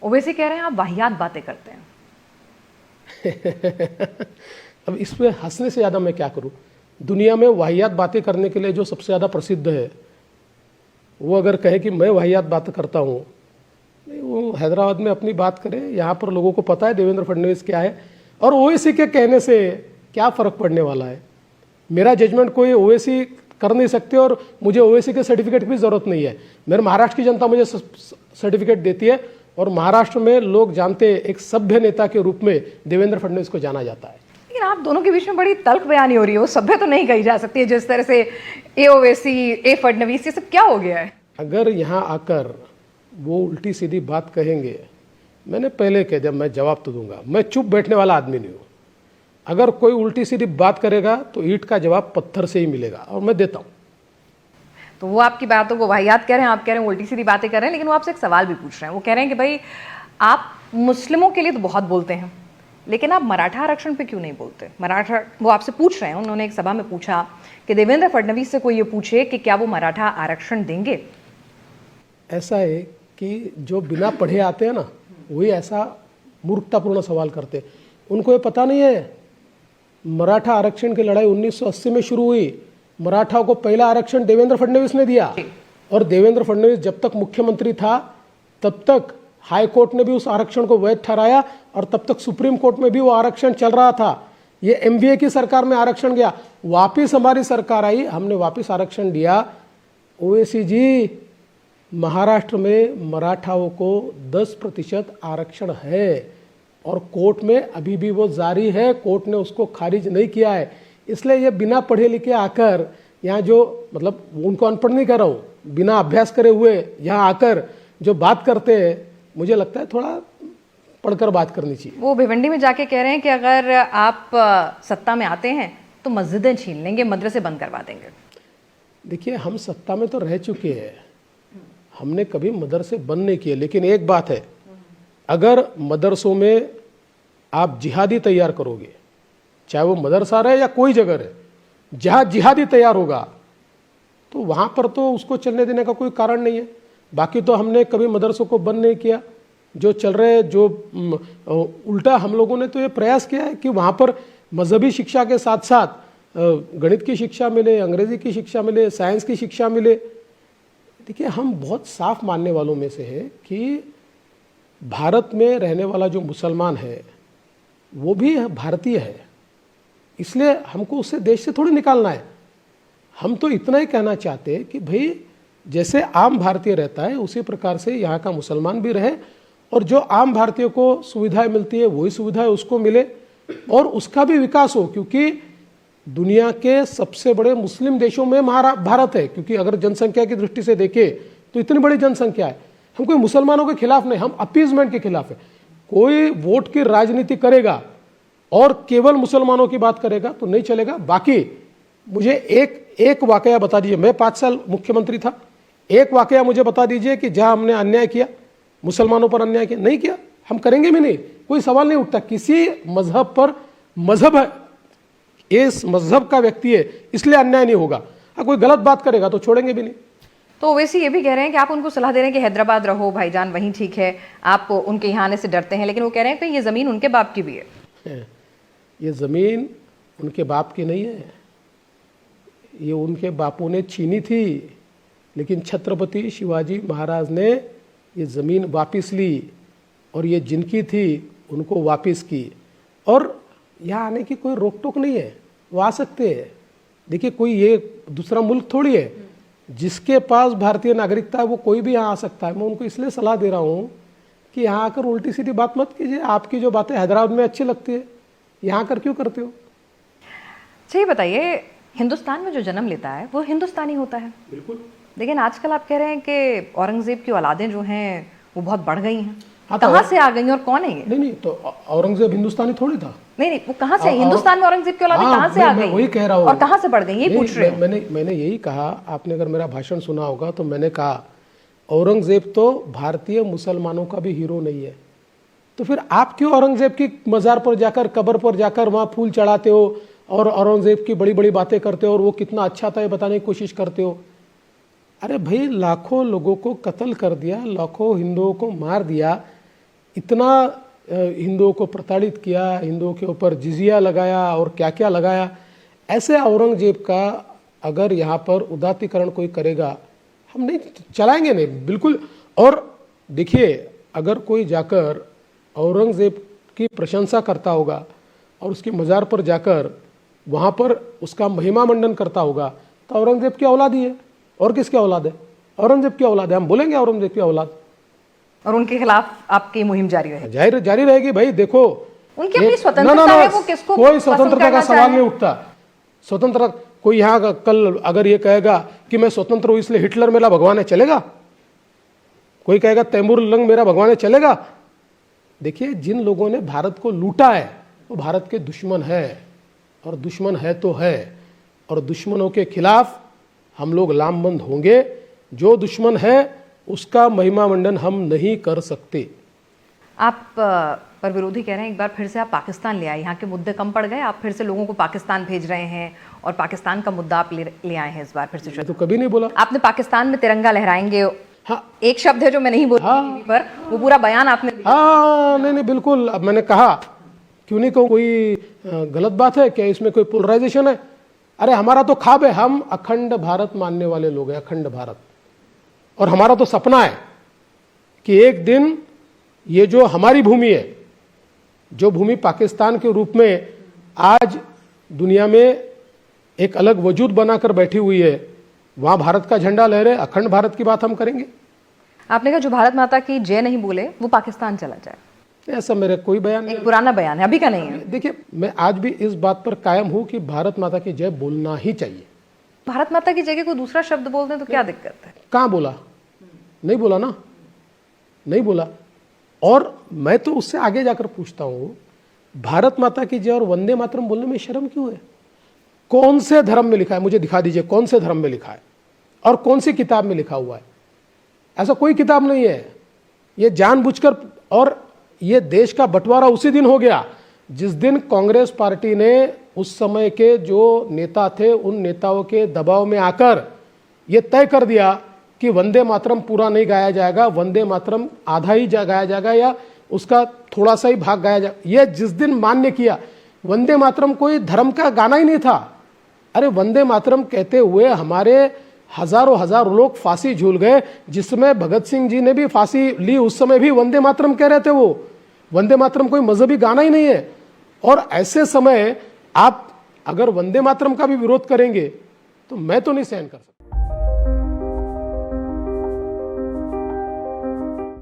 ओवैसी कह रहे हैं आप वाहियात बातें करते हैं। अब इस पे हंसने से ज़्यादा मैं क्या करूं। दुनिया में वाहियात बातें करने के लिए जो सबसे ज़्यादा प्रसिद्ध है, वो अगर कहे कि मैं वाहियात बात करता हूं, नहीं, वो हैदराबाद में अपनी बात करे। यहाँ पर लोगों को पता है देवेंद्र फडणवीस क्या है, और ओवैसी के कहने से क्या फ़र्क पड़ने वाला है। मेरा जजमेंट कोई ओवैसी कर नहीं सकते, और मुझे ओवैसी के सर्टिफिकेट की भी ज़रूरत नहीं है। मेरे महाराष्ट्र की जनता मुझे सर्टिफिकेट देती है, और महाराष्ट्र में लोग जानते हैं एक सभ्य नेता के रूप में देवेंद्र फडणवीस को जाना जाता है। लेकिन आप दोनों के बीच में बड़ी तल्ख बयानी हो रही है, वो सभ्य तो नहीं कही जा सकती है जिस तरह से ए ओवैसी ए फडणवीस, ये सब क्या हो गया है? अगर यहाँ आकर वो उल्टी सीधी बात कहेंगे, मैंने पहले कह दिया मैं जवाब तो दूंगा। मैं चुप बैठने वाला आदमी नहीं हूँ। अगर कोई उल्टी सीधी बात करेगा तो ईंट का जवाब पत्थर से ही मिलेगा, और मैं देता हूँ। तो वो आपकी बातों को वाहियात कह रहे हैं, आप कह रहे हैं उल्टी सीधी बातें कर रहे हैं, लेकिन वो आपसे एक सवाल भी पूछ रहे हैं। वो कह रहे हैं कि भाई आप मुस्लिमों के लिए तो बहुत बोलते हैं, लेकिन आप मराठा आरक्षण पे क्यों नहीं बोलते? मराठा, वो आपसे पूछ रहे हैं, उन्होंने एक सभा में पूछा कि देवेंद्र फडणवीस से कोई ये पूछे कि क्या वो मराठा आरक्षण देंगे। ऐसा है कि जो बिना पढ़े आते हैं ना, वही ऐसा मूर्खतापूर्ण सवाल करते हैं। उनको ये पता नहीं है मराठा आरक्षण की लड़ाई 1980 में शुरू हुई। मराठाओं को पहला आरक्षण देवेंद्र फडणवीस ने दिया, और देवेंद्र फडणवीस जब तक मुख्यमंत्री था तब तक हाई कोर्ट ने भी उस आरक्षण को वैध ठहराया, और तब तक सुप्रीम कोर्ट में भी वो आरक्षण चल रहा था। ये एमवीए की सरकार में आरक्षण गया, वापिस हमारी सरकार आई, हमने वापिस आरक्षण दिया। ओवैसी जी, महाराष्ट्र में मराठाओं को 10% आरक्षण है, और कोर्ट में अभी भी वो जारी है। कोर्ट ने उसको खारिज नहीं किया है। इसलिए ये बिना पढ़े लिखे आकर यहाँ जो, मतलब उनको अनपढ़ नहीं कर रहा हूँ, बिना अभ्यास करे हुए यहाँ आकर जो बात करते हैं, मुझे लगता है थोड़ा पढ़कर बात करनी चाहिए। वो भिवंडी में जाके कह रहे हैं कि अगर आप सत्ता में आते हैं तो मस्जिदें छीन लेंगे, मदरसे बंद करवा देंगे। देखिए, हम सत्ता में तो रह चुके हैं, हमने कभी मदरसे बंद नहीं किए। लेकिन एक बात है, अगर मदरसों में आप जिहादी तैयार करोगे, चाहे वो मदरसा रहे या कोई जगह रहे, जहाँ जिहादी तैयार होगा तो वहाँ पर तो उसको चलने देने का कोई कारण नहीं है। बाकी तो हमने कभी मदरसों को बंद नहीं किया। जो चल रहे, जो उल्टा हम लोगों ने तो ये प्रयास किया है कि वहाँ पर मजहबी शिक्षा के साथ साथ गणित की शिक्षा मिले, अंग्रेजी की शिक्षा मिले, साइंस की शिक्षा मिले। देखिए, हम बहुत साफ मानने वालों में से है कि भारत में रहने वाला जो मुसलमान है वो भी भारतीय है, इसलिए हमको उससे देश से थोड़ी निकालना है। हम तो इतना ही कहना चाहते हैं कि भाई जैसे आम भारतीय रहता है उसी प्रकार से यहाँ का मुसलमान भी रहे, और जो आम भारतीय को सुविधाएं मिलती है वही सुविधाएं उसको मिले, और उसका भी विकास हो। क्योंकि दुनिया के सबसे बड़े मुस्लिम देशों में भारत है, क्योंकि अगर जनसंख्या की दृष्टि से देखें तो इतनी बड़ी जनसंख्या है। हम कोई मुसलमानों के खिलाफ नहीं, हम अपीजमेंट के खिलाफ है। कोई वोट की राजनीति करेगा और केवल मुसलमानों की बात करेगा तो नहीं चलेगा। बाकी मुझे एक वाकया बता दीजिए, मैं 5 साल मुख्यमंत्री था, एक वाकया मुझे बता दीजिए कि जहां हमने अन्याय किया, मुसलमानों पर अन्याय किया। नहीं किया, हम करेंगे भी नहीं, कोई सवाल नहीं उठता। किसी मजहब पर, मजहब है, इस मजहब का व्यक्ति है इसलिए अन्याय नहीं होगा। कोई गलत बात करेगा तो छोड़ेंगे भी नहीं। तो वैसे ये भी कह रहे हैं कि आप उनको सलाह दे रहे हैं कि हैदराबाद रहो भाईजान, वहीं ठीक है, आप उनके यहाँ आने से डरते हैं, लेकिन वो कह रहे हैं कि ये ज़मीन उनके बाप की भी है। ये ज़मीन उनके बाप की नहीं है, ये उनके बापों ने छीनी थी, लेकिन छत्रपति शिवाजी महाराज ने ये ज़मीन वापस ली, और ये जिनकी थी उनको वापस की। और यहाँ आने की कोई रोक टोक नहीं है, वो आ सकते हैं। देखिए, कोई ये दूसरा मुल्क थोड़ी है, जिसके पास भारतीय नागरिकता है वो कोई भी यहाँ आ सकता है। मैं उनको इसलिए सलाह दे रहा हूँ कि यहाँ आकर उल्टी सीधी बात मत कीजिए। आपकी जो बातें हैदराबाद में अच्छी लगती है, यहाँ आकर क्यों करते हो? अच्छा, बताइए, हिंदुस्तान में जो जन्म लेता है वो हिंदुस्तानी होता है। बिल्कुल। लेकिन आजकल आप कह रहे हैं कि औरंगजेब की औलादें जो हैं वो बहुत बढ़ गई हैं। हाँ, कहाँ से आ गई और कौन है ये? नहीं, तो औरंगजेब हिंदुस्तानी थोड़ी था। नहीं, वो कहाँ से, हिंदुस्तान में औरंगजेब की औलादें कहाँ से आ गई? वही कह रहा हूँ। और कहाँ से बढ़ गई, ये पूछ रहे हो? मैंने यही कहा। आपने अगर मेरा भाषण सुना होगा तो मैंने कहा औरंगजेब तो भारतीय मुसलमानों का भी हीरो नहीं है। तो फिर आप क्यों औरंगजेब की मज़ार पर जाकर, कब्र पर जाकर वहाँ फूल चढ़ाते हो और औरंगजेब की बड़ी बड़ी बातें करते हो और वो कितना अच्छा था ये बताने की कोशिश करते हो? अरे भाई, लाखों लोगों को कत्ल कर दिया, लाखों हिंदुओं को मार दिया, इतना हिंदुओं को प्रताड़ित किया, हिंदुओं के ऊपर जिजिया लगाया और क्या क्या लगाया। ऐसे औरंगजेब का अगर यहाँ पर उदात्तीकरण कोई करेगा, हम नहीं चलाएंगे, नहीं बिल्कुल। और देखिए, अगर कोई जाकर औरंगजेब की प्रशंसा करता होगा और उसकी मज़ार पर जाकर वहाँ पर उसका महिमा मंडन करता होगा, तो औरंगजेब की औलाद ही है। और किसकी औलाद है? औरंगजेब की औलाद है। हम बोलेंगे औरंगजेब की औलाद। और उनके खिलाफ आपकी मुहिम जारी रहेगी? जारी रहेगी भाई। देखो, उनकी अपनी स्वतंत्रता है, वो किसको कोई स्वतंत्रता का सवाल नहीं उठता। स्वतंत्र कोई यहाँ कल अगर ये कहेगा कि मैं स्वतंत्र हूं इसलिए हिटलर मेरा भगवान है, चलेगा? कोई कहेगा तैमूर लंग मेरा भगवान है, चलेगा? देखिए, जिन लोगों ने भारत को लूटा है वो भारत के दुश्मन है, और दुश्मन है तो है, और दुश्मनों के खिलाफ हम लोग लामबंद होंगे। जो दुश्मन है उसका महिमा मंडन हम नहीं कर सकते। आप पर विरोधी कह रहे हैं एक बार फिर से आप पाकिस्तान ले आए, यहाँ के मुद्दे कम पड़ गए, आप फिर से लोगों को पाकिस्तान भेज रहे हैं और पाकिस्तान का मुद्दा आप ले आए हैं इस बार फिर से। तो कभी नहीं बोला आपने पाकिस्तान में तिरंगा लहराएंगे। हाँ, एक शब्द है जो मैं नहीं बोल टीवी पर, वो पूरा बयान आपने दिया। हाँ, नहीं बिल्कुल। अब मैंने कहा, क्यों नहीं कहूँ, कोई गलत बात है क्या? इसमें कोई पोलराइजेशन है? अरे हमारा तो ख्वाब है, हम अखंड भारत मानने वाले लोग हैं, अखंड भारत। और हमारा तो सपना है कि एक दिन ये जो हमारी भूमि है, जो भूमि पाकिस्तान के रूप में आज दुनिया में एक अलग वजूद बनाकर बैठी हुई है, वहां भारत का झंडा लहरे, अखंड भारत की बात हम करेंगे। आपने कहा जो भारत माता की जय नहीं बोले वो पाकिस्तान चला जाए, ऐसा मेरा कोई बयान नहीं। एक पुराना बयान है, अभी का नहीं है। देखिए, मैं आज भी इस बात पर कायम हूं कि भारत माता की जय बोलना ही चाहिए। भारत माता की जगह कोई दूसरा शब्द बोल दें तो क्या दिक्कत है? कहाँ बोला? नहीं बोला ना, नहीं बोला। और मैं तो उससे आगे जाकर पूछता हूं, भारत माता की जय और वंदे मातरम बोलने में शर्म क्यों है? कौन से धर्म में लिखा है? मुझे दिखा दीजिए कौन से धर्म में लिखा है और कौन सी किताब में लिखा हुआ है। ऐसा कोई किताब नहीं है। ये जानबूझकर, और ये देश का बंटवारा उसी दिन हो गया जिस दिन कांग्रेस पार्टी ने उस समय के जो नेता थे उन नेताओं के दबाव में आकर ये तय कर दिया कि वंदे मातरम पूरा नहीं गाया जाएगा, वंदे मातरम आधा ही गाया जाएगा या उसका थोड़ा सा ही भाग गाया जाएगा। ये जिस दिन मान्य किया, वंदे मातरम कोई धर्म का गाना ही नहीं था। अरे वंदे मातरम कहते हुए हमारे हजारों लोग फांसी झूल गए, जिसमें भगत सिंह जी ने भी फांसी ली, उस समय भी वंदे मातरम कह रहे थे। वो वंदे मातरम कोई मजहबी गाना ही नहीं है। और ऐसे समय आप अगर वंदे मातरम का भी विरोध करेंगे तो मैं तो नहीं सहन कर सकता।